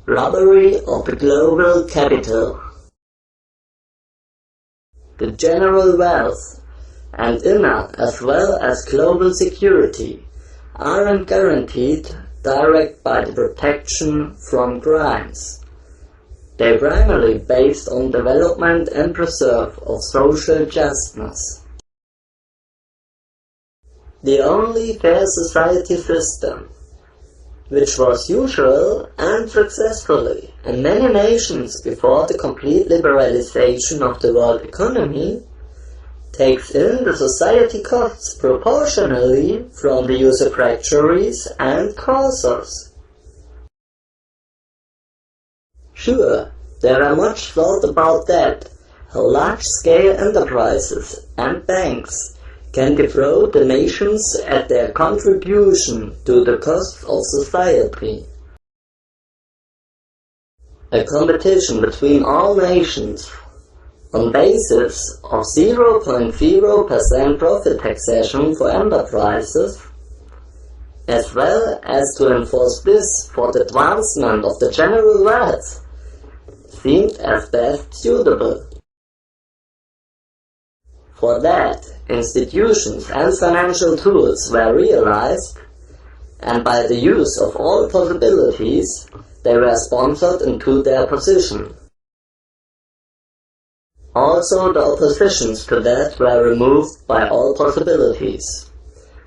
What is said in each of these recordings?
Robbery of the global capital. The general wealth and inner as well as global security aren't guaranteed direct by the protection from crimes. They're primarily based on development and preserve of social justice. The only fair society system, which was usual and successfully in many nations before the complete liberalization of the world economy, takes in the society costs proportionally from the usufructuaries and causers. Sure, there are much thought about that, how large-scale enterprises and banks can defraud the nations at their contribution to the costs of society. A competition between all nations on basis of 0.0% profit taxation for enterprises, as well as to enforce this for the advancement of the general wealth, seemed as best suitable. For that, institutions and financial tools were realized, and by the use of all possibilities, they were sponsored into their position. Also, the oppositions to that were removed by all possibilities,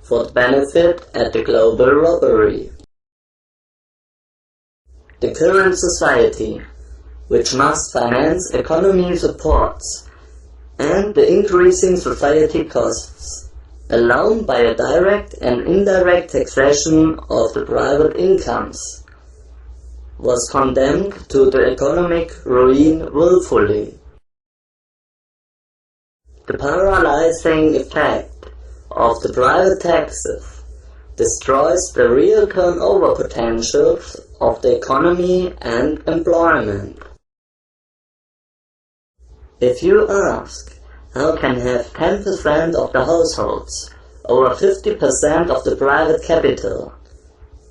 for the benefit at the global robbery. The current society, which must finance economy supports, and the increasing society costs, alone by a direct and indirect taxation of the private incomes, was condemned to the economic ruin willfully. The paralyzing effect of the private taxes destroys the real turnover potentials of the economy and employment. If you ask, how can have 10% of the households, over 50% of the private capital,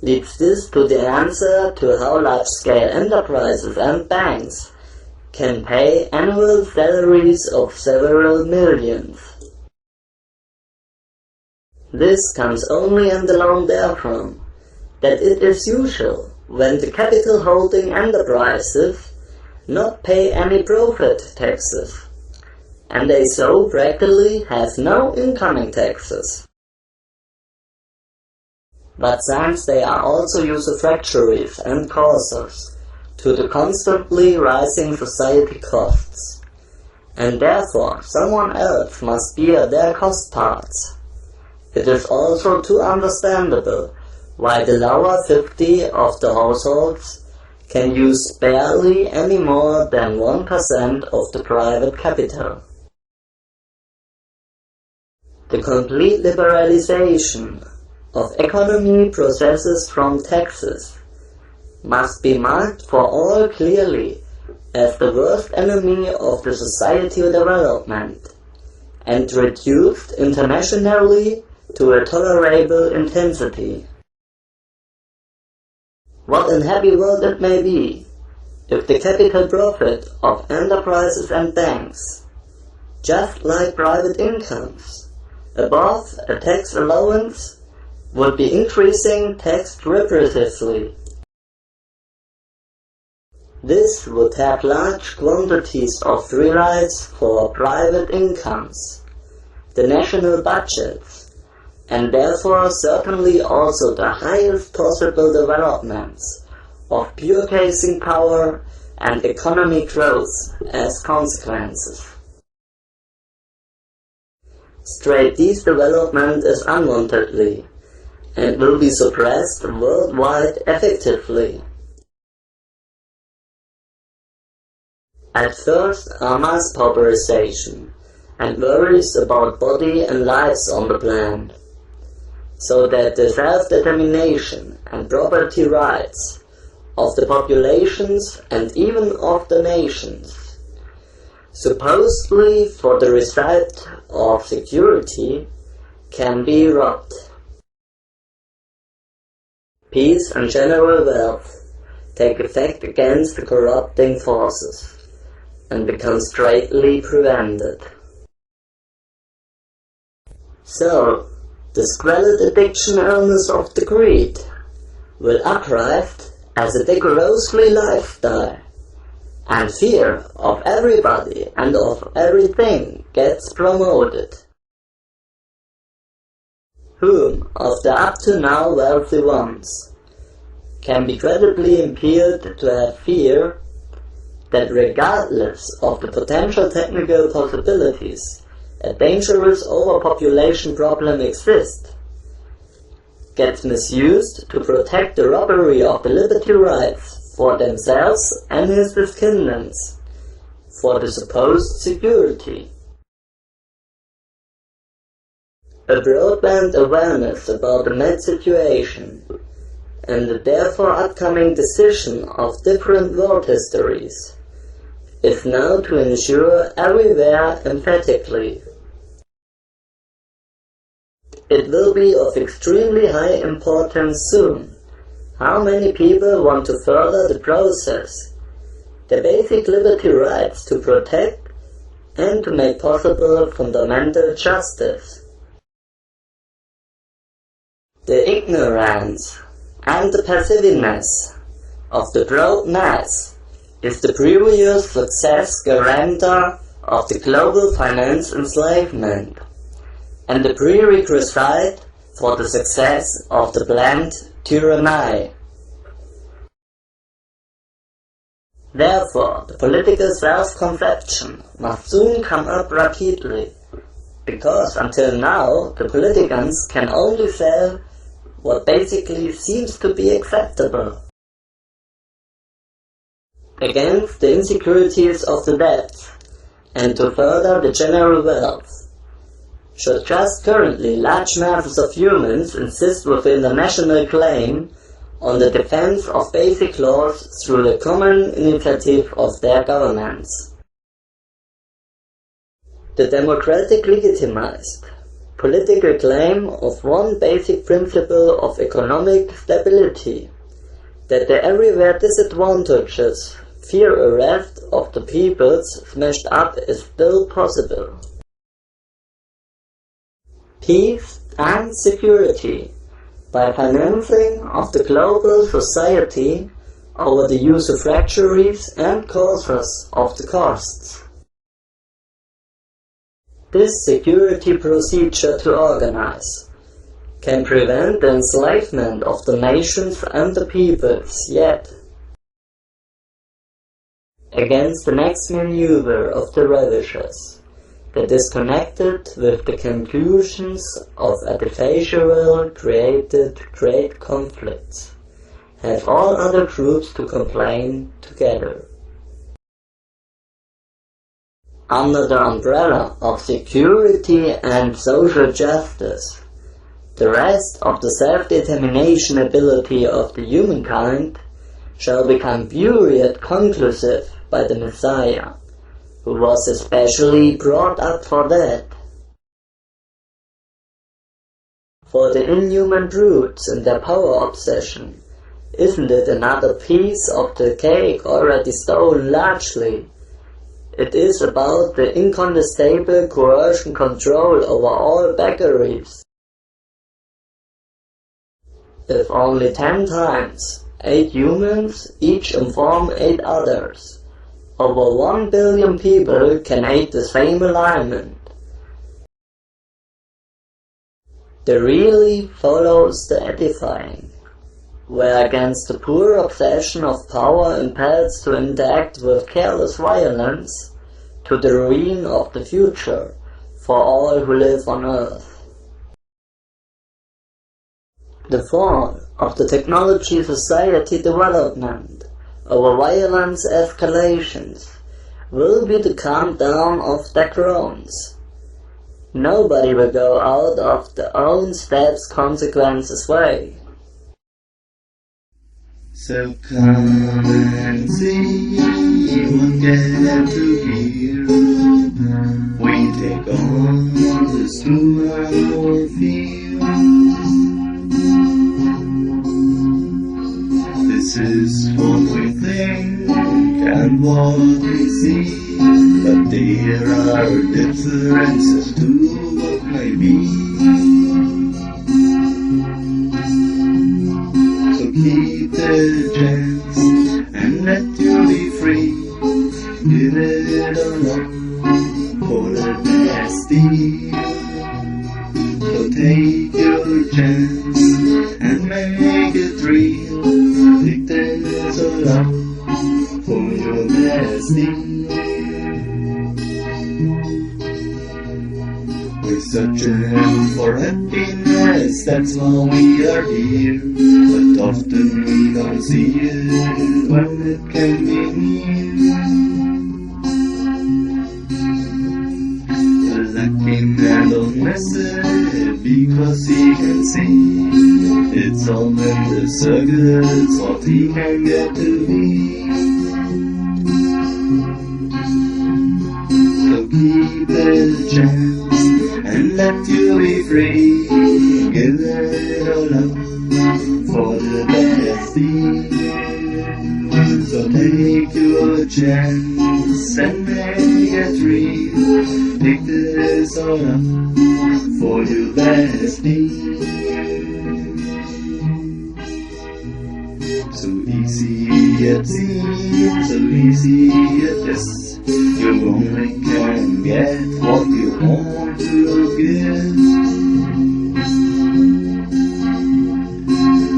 leads this to the answer to how large-scale enterprises and banks can pay annual salaries of several millions. This comes only and alone therefrom that it is usual when the capital-holding enterprises not pay any profit taxes, and they so practically have no incoming taxes. But since they are also usufructuaries and causers to the constantly rising society costs, and therefore someone else must bear their cost parts, it is also too understandable why the lower 50 of the households can use barely any more than 1% of the private capital. The complete liberalization of economy processes from taxes must be marked for all clearly as the worst enemy of the society development, and reduced internationally to a tolerable intensity. What an happy world it may be, if the capital profit of enterprises and banks, just like private incomes, above a tax allowance, would be increasing taxed repressively. This would have large quantities of free rides for private incomes, the national budgets, and therefore certainly also the highest possible developments of purchasing power and economic growth as consequences. Straight this development is unwantedly, and will be suppressed worldwide effectively. At first are mass pauperization and worries about body and lives on the plan, so that the self-determination and property rights of the populations and even of the nations, supposedly for the result of security, can be robbed. Peace and general wealth take effect against the corrupting forces and become straightly prevented. So, the squalid addiction illness of the greed will arrive as a grossly lifestyle, and fear of everybody and of everything gets promoted. Whom of the up to now wealthy ones can be credibly impaired to have fear that regardless of the potential technical possibilities, a dangerous overpopulation problem exists, gets misused to protect the robbery of the liberty rights for themselves and his descendants, for the supposed security. A broadband awareness about the mad situation and the therefore upcoming decision of different world histories is now to ensure everywhere emphatically. It will be of extremely high importance soon how many people want to further the process, the basic liberty rights to protect and to make possible fundamental justice. The ignorance and the passiveness of the broad mass is the previous success guarantor of the global finance enslavement, and the prerequisite for the success of the planned tyranny. Therefore, the political self-conception must soon come up rapidly, because until now the politicians can only sell what basically seems to be acceptable. Against the insecurities of the debts, and to further the general wealth, should just currently large masses of humans insist within the national claim on the defense of basic laws through the common initiative of their governments. The democratic legitimized political claim of one basic principle of economic stability, that the everywhere disadvantages fear arrest of the peoples smashed up is still possible. Peace and security by financing of the global society over the usufructuaries and causes of the costs. This security procedure to organize can prevent the enslavement of the nations and the peoples, yet against the next maneuver of the ravishers that is connected with the conclusions of artificially created great conflicts, have all other groups to complain together. Under the umbrella of security and social justice, the rest of the self-determination ability of the humankind shall become buried conclusive by the Messiah, who was especially brought up for that. For the inhuman brutes and their power obsession, isn't it another piece of the cake already stolen largely? It is about the incontestable coercion control over all beggars. If only 10 times 8 humans each inform 8 others, over 1 billion people can aid the same alignment. The really follows the edifying, where against the poor obsession of power impels to interact with careless violence to the ruin of the future for all who live on earth. The fall of the technology society development over violence escalations will be the calm down of their groans. Nobody will go out of their own steps' consequences way. So come and see what get to hear. We take on this to our field. This is what we think and what we see, but there are differences to what may be. So keep the chance and let you be free. Give it a look for the best deal. So take your chance and make it real. Take this all up for your best deal. We're searching for happiness, that's why we are here. But often we don't see it when it can be near. Lucky man don't miss it because he can see it's all in the circus what he can get to be. So keep the chance and let you be free. Give it all up for the best deal. So take your chance and make it real. Take this all up for your best deal. So easy it seems, so easy it is. You only can get what you want to give.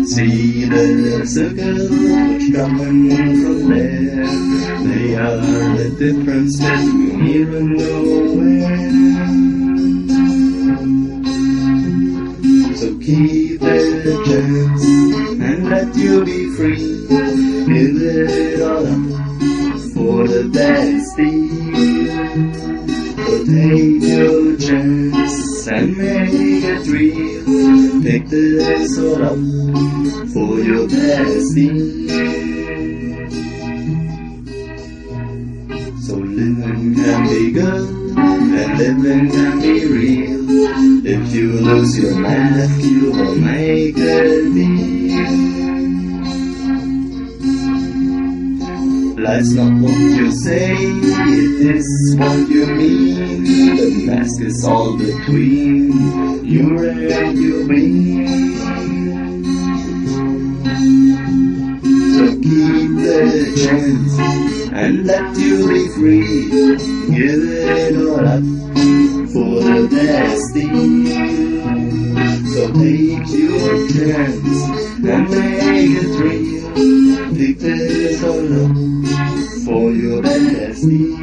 See the circle which coming from there. They are the difference between here and nowhere. So keep the chance and let you be free. Give it all up for the best deal. So take your chance and make it real. Take this all up for your best deal. So living can be good and living can be real. If you lose your mask, you will make a deal. Life's not what you say, it is what you mean. The mask is all between you and your being. So keep the chance and let you be free. Give it all up for the best deal. So take your chance and make it real. Take this all up for your best deal.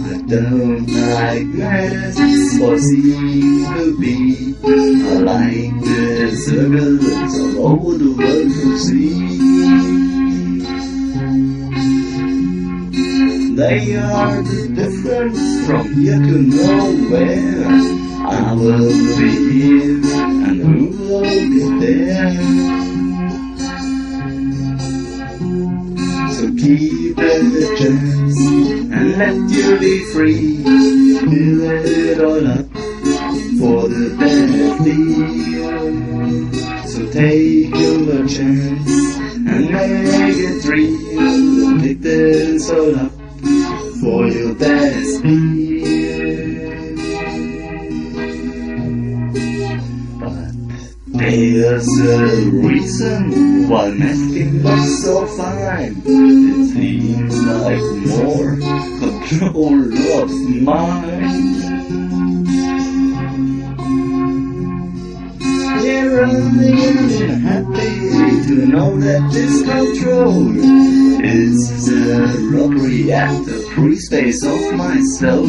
I don't like masks or seem to be. I like the circles all over the world to see. They are the difference from here to nowhere. I will be here and who will be there. So keep the chance and let you be free. Give it all up for the best deal. So take your chance and make it real. Take this all up for your best deal. But there's a reason why masking looks so fine. It seems like more control of mine. Yeah, I am happy to know that this control is the robbery at the free space of my soul.